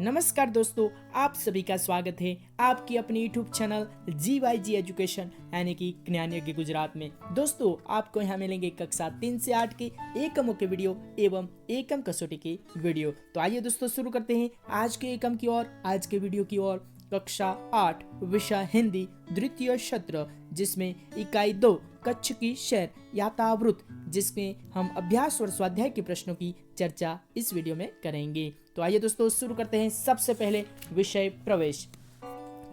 नमस्कार दोस्तों, आप सभी का स्वागत है आपकी अपनी यूट्यूब चैनल GYG एजुकेशन यानी कि ज्ञान यज्ञ गुजरात में। दोस्तों, आपको यहाँ मिलेंगे कक्षा 3 से 8 के एकमों के वीडियो एवं एकम कसौटी के वीडियो। तो आइए दोस्तों शुरू करते हैं आज के एकम की ओर, आज के वीडियो की ओर। कक्षा 8 विषय हिंदी द्वितीय सत्र, जिसमें इकाई 2 कच्छ की शहर यातावृत, जिसमें हम अभ्यास और स्वाध्याय के प्रश्नों की चर्चा इस वीडियो में करेंगे। तो आइए दोस्तों शुरू करते हैं। सबसे पहले विषय प्रवेश।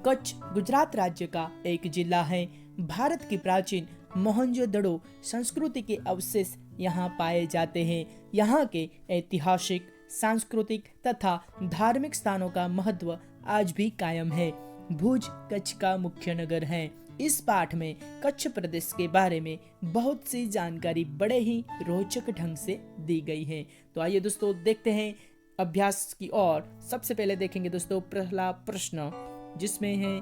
कच्छ गुजरात राज्य का एक जिला है। भारत की प्राचीन मोहनजोदड़ो संस्कृति के अवशेष यहाँ पाए जाते हैं। यहाँ के ऐतिहासिक, सांस्कृतिक तथा धार्मिक स्थानों का महत्व आज भी कायम है। भुज कच्छ का मुख्य नगर है। इस पाठ में कच्छ प्रदेश के बारे में बहुत सी जानकारी बड़े ही रोचक ढंग से दी गई है। तो आइए दोस्तों देखते हैं अभ्यास की ओर। सबसे पहले देखेंगे दोस्तों पहला प्रश्न, जिसमें है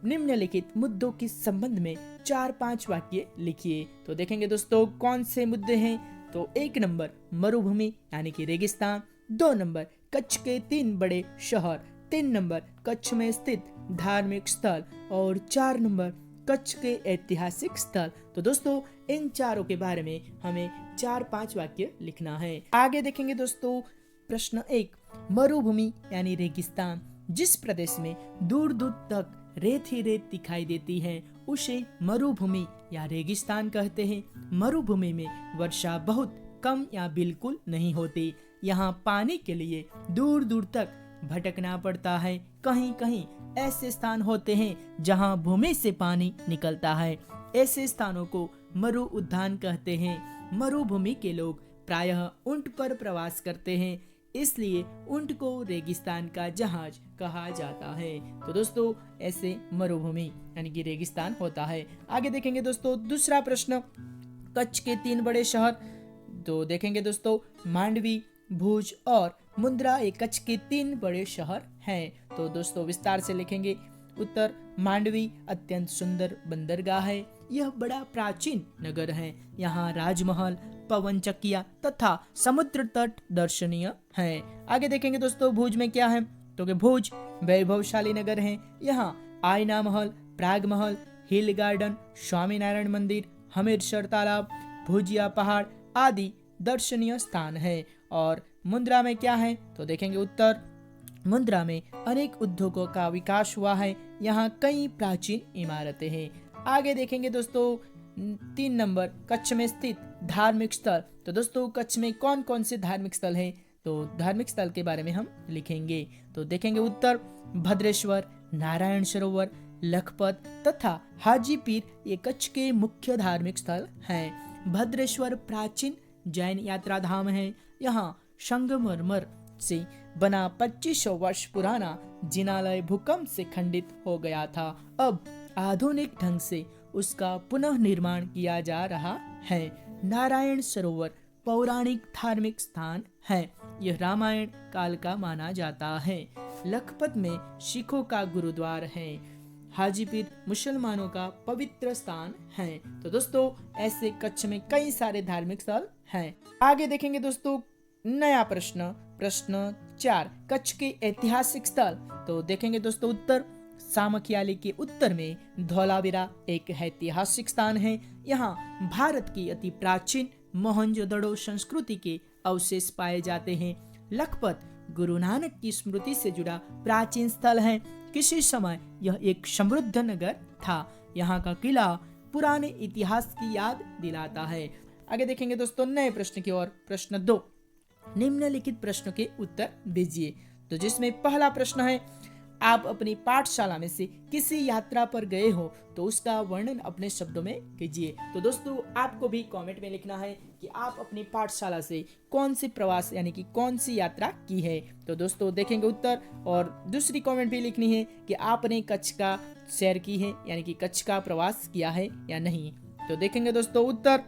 निम्नलिखित मुद्दों के संबंध में 4-5 वाक्य लिखिए। तो देखेंगे दोस्तों कौन से मुद्दे हैं। तो 1 नंबर मरुभूमि यानी कि रेगिस्तान, 2 नंबर कच्छ के 3 बड़े शहर, 3 नंबर कच्छ में स्थित धार्मिक स्थल और 4 नंबर कच्छ के ऐतिहासिक स्थल। तो दोस्तों इन चारों के बारे में हमें 4-5 वाक्य लिखना है। आगे देखेंगे दोस्तों प्रश्न 1, मरुभूमि यानी रेगिस्तान। जिस प्रदेश में दूर दूर तक रेत ही रेत दिखाई देती है उसे मरुभूमि या रेगिस्तान कहते हैं। मरुभूमि में वर्षा बहुत कम या बिल्कुल नहीं होती। यहाँ पानी के लिए दूर दूर तक भटकना पड़ता है। कहीं कहीं ऐसे स्थान होते हैं जहाँ भूमि से पानी निकलता है। ऐसे स्थानों को मरु उद्यान कहते हैं। मरुभूमि के लोग प्रायः ऊंट पर प्रवास करते हैं, इसलिए ऊंट को रेगिस्तान का जहाज कहा जाता है। तो दोस्तों ऐसे मरुभूमि यानी कि रेगिस्तान होता है। आगे देखेंगे दोस्तों दूसरा प्रश्न, कच्छ के 3 बड़े शहर। तो देखेंगे दोस्तों मांडवी, भुज और मुंद्रा एक कच्छ के 3 बड़े शहर हैं। तो दोस्तों विस्तार से लिखेंगे। उत्तर, मांडवी अत्यंत सुंदर बंदरगाह है। यह बड़ा प्राचीन नगर है। यहाँ राजमहल, पवन चक्किया तथा समुद्र तट दर्शनीय है। आगे देखेंगे दोस्तों भुज में क्या है। तो कि भुज वैभवशाली नगर है। यहाँ आईना महल, प्राग महल, हिल गार्डन, स्वामीनारायण मंदिर, हमीरसर तालाब, भुजिया पहाड़ आदि दर्शनीय स्थान है। और मुंद्रा में क्या है। तो देखेंगे उत्तर, मुंद्रा में अनेक उद्योगों का विकास हुआ है। यहाँ कई प्राचीन इमारतें हैं। आगे देखेंगे दोस्तों 3 नंबर कच्छ में स्थित धार्मिक स्थल। तो दोस्तों कच्छ में कौन कौन से धार्मिक स्थल हैं। तो धार्मिक स्थल के बारे में हम लिखेंगे। तो देखेंगे उत्तर, भद्रेश्वर, नारायण सरोवर, लखपत तथा हाजी पीर ये कच्छ के मुख्य धार्मिक स्थल हैं। भद्रेश्वर प्राचीन जैन यात्रा धाम है। यहाँ संगमरमर से बना 2500 वर्ष पुराना जिनालय भूकंप से खंडित हो गया था। अब आधुनिक ढंग से उसका पुनः निर्माण किया जा रहा है। नारायण सरोवर पौराणिक धार्मिक स्थान है। यह रामायण काल का माना जाता है। लखपत में सिखों का गुरुद्वार है। हाजीपीर मुसलमानों का पवित्र स्थान है। तो दोस्तों ऐसे कच्छ में कई सारे धार्मिक स्थल हैं। आगे देखेंगे दोस्तों नया प्रश्न, प्रश्न 4, कच्छ के ऐतिहासिक स्थल। तो देखेंगे दोस्तों उत्तर, सामखियाली के उत्तर में धौलावीरा एक ऐतिहासिक स्थान है। यहाँ भारत की अति प्राचीन मोहनजोदड़ो संस्कृति के अवशेष पाए जाते हैं। लखपत गुरु नानक की स्मृति से जुड़ा प्राचीन स्थल है। किसी समय यह एक समृद्ध नगर था। यहाँ का किला पुराने इतिहास की याद दिलाता है। आगे देखेंगे दोस्तों नए प्रश्न की ओर। प्रश्न 2, निम्नलिखित प्रश्नों के उत्तर दीजिए। तो जिसमें पहला प्रश्न है, आप अपनी पाठशाला में से किसी यात्रा पर गए हो तो उसका वर्णन अपने शब्दों में कीजिए। तो दोस्तों आपको भी कमेंट में लिखना है कि आप अपनी पाठशाला से कौन सी प्रवास यानी कि कौन सी यात्रा की है। तो दोस्तों देखेंगे उत्तर, और दूसरी कमेंट भी लिखनी है कि आपने कच्छ का सैर की है यानी कि कच्छ का प्रवास किया है या नहीं। तो देखेंगे दोस्तों उत्तर,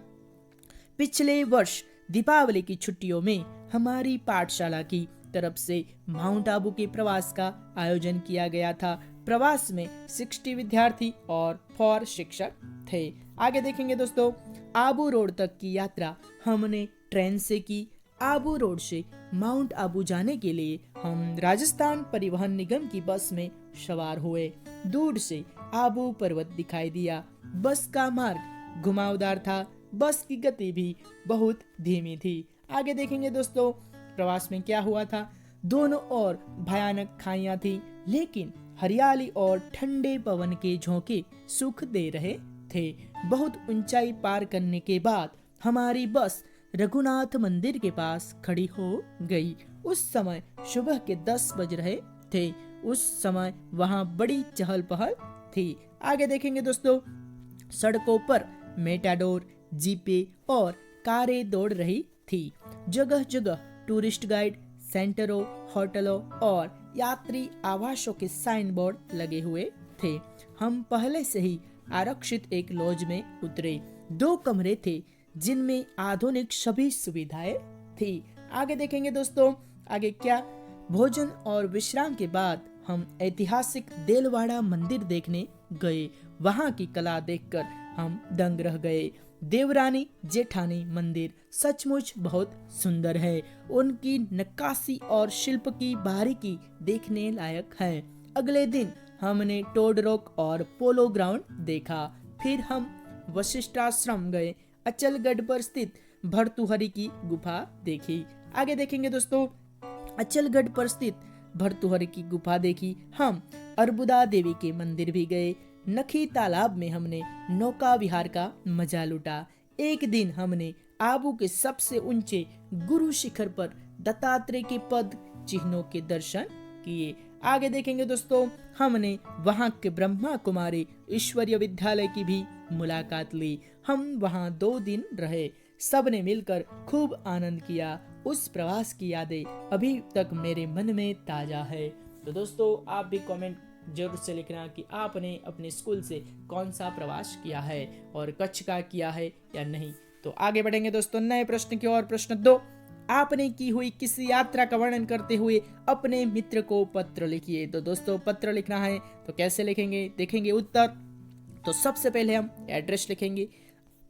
पिछले वर्ष दीपावली की छुट्टियों में हमारी पाठशाला की तरफ से माउंट आबू के प्रवास का आयोजन किया गया था। प्रवास में 60 विद्यार्थी और 4 शिक्षक थे। आगे देखेंगे दोस्तों, आबू रोड तक की यात्रा हमने ट्रेन से की। आबू रोड से माउंट आबू जाने के लिए हम राजस्थान परिवहन निगम की बस में सवार हुए। दूर से आबू पर्वत दिखाई दिया। बस का मार्ग घुमावदार था। बस की गति भी बहुत धीमी थी। आगे देखेंगे दोस्तों प्रवास में क्या हुआ था। दोनों ओर भयानक खाइयां थी, लेकिन हरियाली और ठंडे पवन के झोंके सुख दे रहे थे। बहुत ऊंचाई पार करने के बाद हमारी बस रघुनाथ मंदिर के पास खड़ी हो गई। उस समय सुबह के 10 बज रहे थे। उस समय वहां बड़ी चहल पहल थी। आगे देखेंगे दोस्तों सड़कों पर मेटाडोर, जीपे और कारें दौड़ रही थी। जगह जगह टूरिस्ट गाइड, सेंटरों, होटलों और यात्री आवासों के साइन बोर्ड लगे हुए थे। हम पहले से ही आरक्षित एक लॉज में उतरे। 2 कमरे थे जिनमें आधुनिक सभी सुविधाएं थी। आगे देखेंगे दोस्तों आगे क्या। भोजन और विश्राम के बाद हम ऐतिहासिक देलवाड़ा मंदिर देखने गए। वहां की कला देखकर हम दंग रह गए। देवरानी जेठानी मंदिर सचमुच बहुत सुंदर है। उनकी नक्काशी और शिल्प की बारीकी देखने लायक है। अगले दिन हमने टोड रॉक और पोलो ग्राउंड देखा। फिर हम वशिष्ठाश्रम गए। अचलगढ़ पर स्थित भर्तृहरि की गुफा देखी। आगे देखेंगे दोस्तों अचलगढ़ पर स्थित भर्तृहरि की गुफा देखी। हम अर्बुदा देवी के मंदिर भी गए। नखी तालाब में हमने नौका विहार का मजा लूटा। एक दिन हमने आबू के सबसे ऊंचे गुरु शिखर पर दत्तात्रेय के पद चिन्हों के दर्शन किए। आगे देखेंगे दोस्तों हमने वहां के ब्रह्मा कुमारी ईश्वरीय विद्यालय की भी मुलाकात ली। हम वहां 2 दिन रहे। सबने मिलकर खूब आनंद किया। उस प्रवास की यादें अभी तक मेरे मन में ताजा है। तो दोस्तों आप भी कमेंट जरूर से लिखना कि आपने अपने स्कूल से कौन सा प्रवास किया है और कच्छ का किया है या नहीं। तो आगे बढ़ेंगे दोस्तों नए प्रश्न की ओर। प्रश्न 2, आपने की हुई किसी यात्रा का वर्णन करते हुए अपने मित्र को पत्र लिखिए। तो दोस्तों पत्र लिखना है तो कैसे लिखेंगे देखेंगे उत्तर। तो सबसे पहले हम एड्रेस लिखेंगे।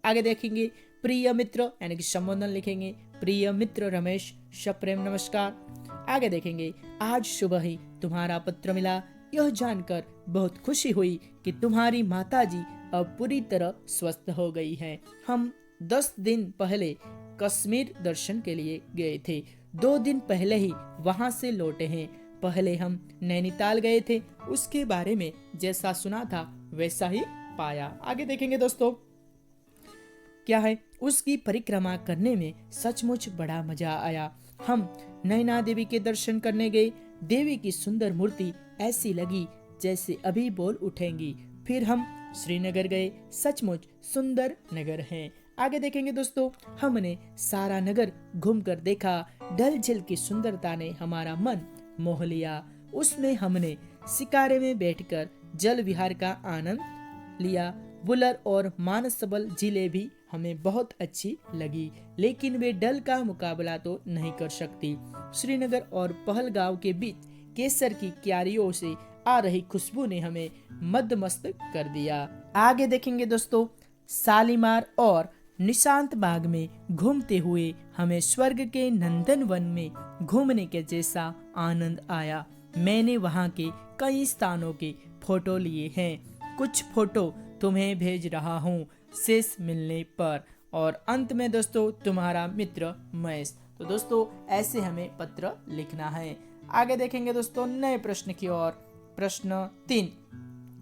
आगे देखेंगे प्रिय मित्र यानी कि संबोधन लिखेंगे। प्रिय मित्र रमेश, सप्रेम नमस्कार। आगे देखेंगे आज सुबह ही तुम्हारा पत्र मिला। यह जानकर बहुत खुशी हुई कि तुम्हारी माताजी अब पूरी तरह स्वस्थ हो गई हैं। हम 10 दिन पहले कश्मीर दर्शन के लिए गए थे। 2 दिन पहले ही वहां से लौटे हैं। पहले हम नैनीताल गए थे। उसके बारे में जैसा सुना था वैसा ही पाया। आगे देखेंगे दोस्तों क्या है। उसकी परिक्रमा करने में सचमुच बड़ा मजा आया। हम नैना देवी के दर्शन करने गए। देवी की सुंदर मूर्ति ऐसी लगी जैसे अभी बोल उठेंगी। फिर हम श्रीनगर गए। सचमुच सुंदर नगर है। आगे देखेंगे दोस्तों हमने सारा नगर घूमकर देखा। डल झील की सुंदरता ने हमारा मन मोह लिया। उसमें हमने शिकारे में बैठकर जल विहार का आनंद लिया। वुलर और मानसबल झीलें भी हमें बहुत अच्छी लगी, लेकिन वे डल का मुकाबला तो नहीं कर सकती। श्रीनगर और पहलगांव के बीच केसर की क्यारियों से आ रही खुशबू ने हमें मदमस्त कर दिया। आगे देखेंगे दोस्तों शालीमार और निशांत बाग में घूमते हुए हमें स्वर्ग के नंदन वन में घूमने के जैसा आनंद आया। मैंने वहां के कई स्थानों के फोटो लिए हैं। कुछ फोटो तुम्हें भेज रहा हूँ शेष मिलने पर। और अंत में दोस्तों तुम्हारा मित्र महेश। तो दोस्तों ऐसे हमें पत्र लिखना है। आगे देखेंगे दोस्तों नए प्रश्न की ओर। प्रश्न 3,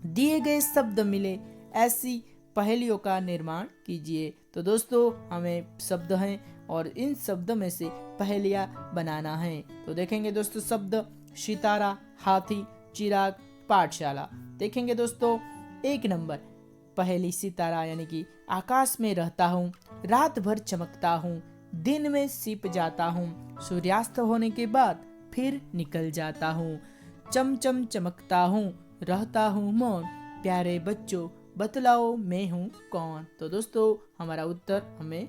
दिए गए शब्द मिले ऐसी पहेलियों का निर्माण कीजिए। तो दोस्तों हमें शब्द हैं और इन शब्दों में से पहेलियां बनाना है। तो देखेंगे दोस्तों शब्द सितारा, हाथी, चिराग, पाठशाला। देखेंगे दोस्तों 1 नंबर पहेली सितारा यानी कि आकाश में रहता हूँ, रात भर चमकता हूँ, दिन में छिप जाता हूँ, सूर्यास्त होने के बाद फिर निकल जाता हूँ, चमचम चमकता हूँ, रहता हूँ मौन, प्यारे बच्चों बतलाओ मैं हूँ कौन। तो दोस्तों हमारा उत्तर हमें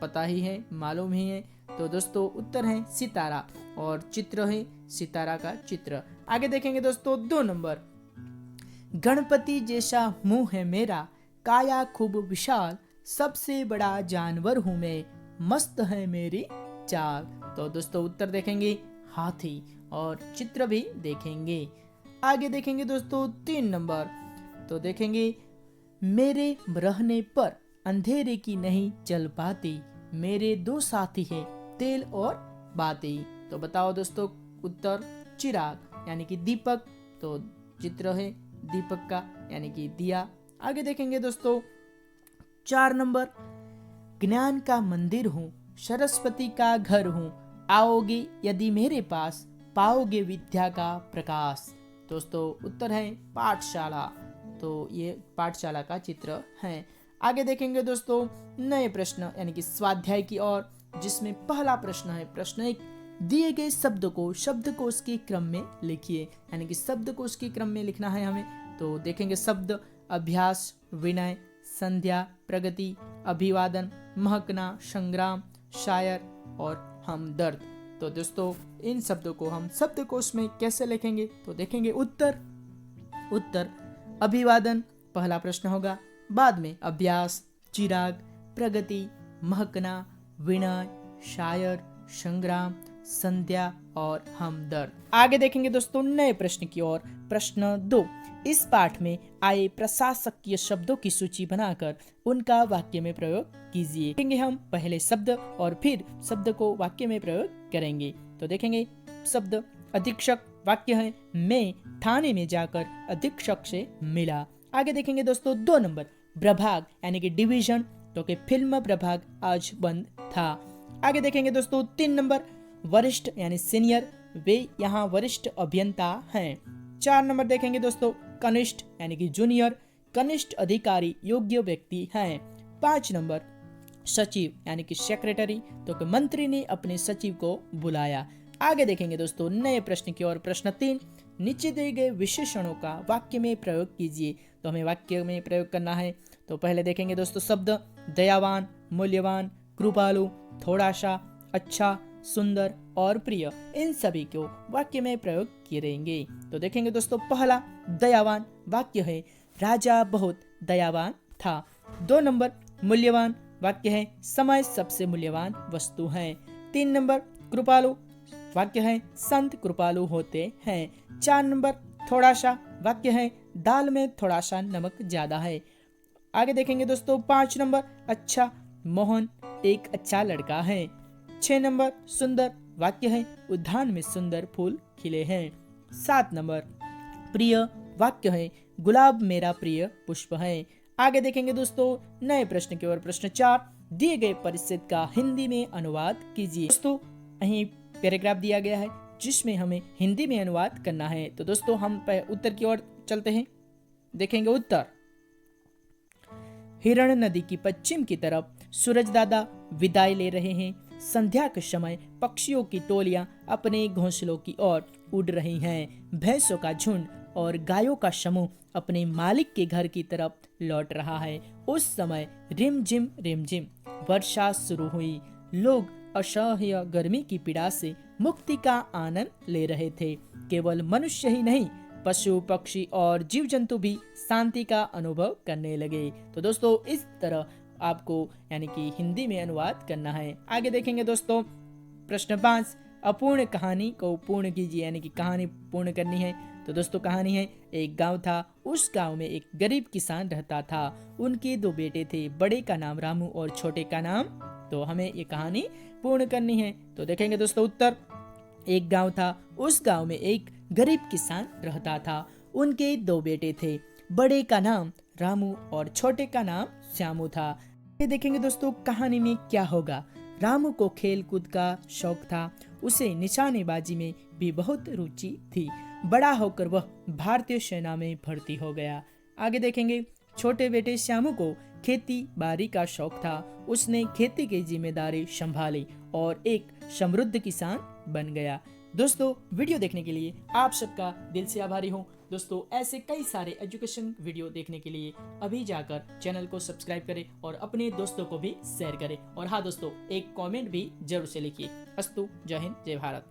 पता ही है, मालूम ही है। तो दोस्तों उत्तर है सितारा और चित्र है सितारा का चित्र। आगे देखेंगे दोस्तों 2 नंबर, गणपति जैसा मुंह है मेरा, काया खूब विशाल, सबसे बड़ा जानवर हूँ मैं, मस्त है मेरी चाल। तो दोस्तों उत्तर देखेंगे हाथी और चित्र भी देखेंगे। आगे देखेंगे दोस्तों 3 नंबर। तो देखेंगे मेरे रहने पर अंधेरे की नहीं चल पाती, मेरे दो साथी हैं तेल और बाती। तो बताओ दोस्तों उत्तर चिराग यानी कि दीपक। तो चित्र है दीपक का यानी कि दिया। आगे देखेंगे दोस्तों 4 नंबर। ज्ञान का मंदिर हूँ, सरस्वती का घर हूँ, आओगे यदि मेरे पास, पाओगे विद्या का प्रकाश। दोस्तों उत्तर है पाठशाला। तो ये पाठशाला का चित्र है। आगे देखेंगे दोस्तों नए प्रश्न यानी कि स्वाध्याय की ओर, जिसमें पहला प्रश्न है प्रश्न 1, दिए गए शब्द को शब्दकोश के क्रम में लिखिए। यानी कि शब्दकोश के क्रम में लिखना है हमें। तो देखेंगे शब्द अभ्यास, विनय, संध्या, प्रगति, अभिवादन, महकना, संग्राम, शायर और हमदर्द। तो दोस्तों इन शब्दों को हम शब्दकोश में कैसे लिखेंगे? तो देखेंगे उत्तर अभिवादन पहला प्रश्न होगा, बाद में अभ्यास, चिराग, प्रगति, महकना, विनय, शायर, संग्राम, संध्या और हमदर्द। आगे देखेंगे दोस्तों नए प्रश्न की ओर। प्रश्न 2, इस पाठ में आए प्रशासकीय शब्दों की सूची बनाकर उनका वाक्य में प्रयोग कीजिए। देखेंगे हम पहले शब्द और फिर शब्द को वाक्य में प्रयोग करेंगे। तो देखेंगे शब्द अधीक्षक, वाक्य है मैं थाने में जाकर अधीक्षक से मिला। आगे देखेंगे दोस्तों 2 नंबर। प्रभाग यानी कि डिवीजन, तो कि फिल्म प्रभाग आज बंद था। आगे देखेंगे दोस्तों 3 नंबर। वरिष्ठ यानी सीनियर, वे यहाँ वरिष्ठ अभियंता हैं। 4 नंबर देखेंगे दोस्तों कनिष्ठ यानी कि जूनियर, कनिष्ठ अधिकारी योग्य व्यक्ति हैं। 5 नंबर सचिव यानी कि सेक्रेटरी, तो कि मंत्री ने अपने सचिव को बुलाया। आगे देखेंगे दोस्तों नए प्रश्न की ओर। प्रश्न 3, नीचे दिए गए विशेषणों का वाक्य में प्रयोग कीजिए। तो हमें वाक्य में प्रयोग करना है। तो पहले देखेंगे दोस्तों शब्द दयावान, मूल्यवान, कृपालु, थोड़ा सा, अच्छा, सुंदर और प्रिय। इन सभी को वाक्य में प्रयोग करेंगे। तो देखेंगे दोस्तों पहला दयावान, वाक्य है राजा बहुत दयावान था। 2 नंबर मूल्यवान, वाक्य है समय सबसे मूल्यवान वस्तु है। 3 नंबर कृपालु, वाक्य है संत कृपालु होते हैं। 4 नंबर थोड़ा सा, वाक्य है दाल में थोड़ा सा नमक ज्यादा है। आगे देखेंगे दोस्तों 5 नंबर अच्छा, मोहन एक अच्छा लड़का है। 6 नंबर सुंदर, वाक्य है उद्यान में सुंदर फूल खिले हैं। 7 नंबर प्रिय, वाक्य है गुलाब मेरा प्रिय पुष्प है। आगे देखेंगे दोस्तों नए प्रश्न की ओर। प्रश्न 4, दिए गए परिच्छेद का हिंदी में अनुवाद कीजिए। दोस्तों यहीं पैराग्राफ दिया गया है जिसमें हमें हिंदी में अनुवाद करना है। तो दोस्तों हम उत्तर की ओर चलते हैं। देखेंगे उत्तर, हिरण नदी की पश्चिम की तरफ सूरज दादा विदाई ले रहे हैं। संध्या के समय पक्षियों की टोलियां अपने घोंसलों की ओर उड़ रही हैं। भैंसों का झुंड और गायों का समूह अपने मालिक के घर की तरफ लौट रहा है। उस समय रिमझिम वर्षा शुरू हुई। लोग असह्य गर्मी की पीड़ा से मुक्ति का आनंद ले रहे थे। केवल मनुष्य ही नहीं, पशु पक्षी और जीव जंतु भी शांति का अनुभव करने लगे। तो दोस्तों इस तरह आपको यानी कि हिंदी में अनुवाद करना है। आगे देखेंगे दोस्तों प्रश्न 5, अपूर्ण कहानी को पूर्ण कीजिए। यानी कि कहानी पूर्ण करनी है। तो दोस्तों कहानी है, एक गांव था, उस गांव में एक गरीब किसान रहता था। उनके 2 बेटे थे, बड़े का नाम रामू और छोटे का नाम। तो हमें ये कहानी पूर्ण करनी है। तो देखेंगे दोस्तों उत्तर, एक गांव था, उस गांव में एक गरीब किसान रहता था। उनके 2 बेटे थे, बड़े का नाम रामू और छोटे का नाम श्यामू था। ये देखेंगे दोस्तों कहानी में क्या होगा। रामू को खेल कूद का शौक था, उसे निशानेबाजी में भी बहुत रुचि थी। बड़ा होकर वह भारतीय सेना में भर्ती हो गया। आगे देखेंगे छोटे बेटे श्यामू को खेती बाड़ी का शौक था, उसने खेती की जिम्मेदारी संभाली और एक समृद्ध किसान बन गया। दोस्तों वीडियो देखने के लिए आप सबका दिल से आभारी हूँ। दोस्तों ऐसे कई सारे एजुकेशन वीडियो देखने के लिए अभी जाकर चैनल को सब्सक्राइब करें और अपने दोस्तों को भी शेयर करें। और हाँ दोस्तों, एक कमेंट भी जरूर से लिखिए। अस्तु, जय हिंद, जय भारत।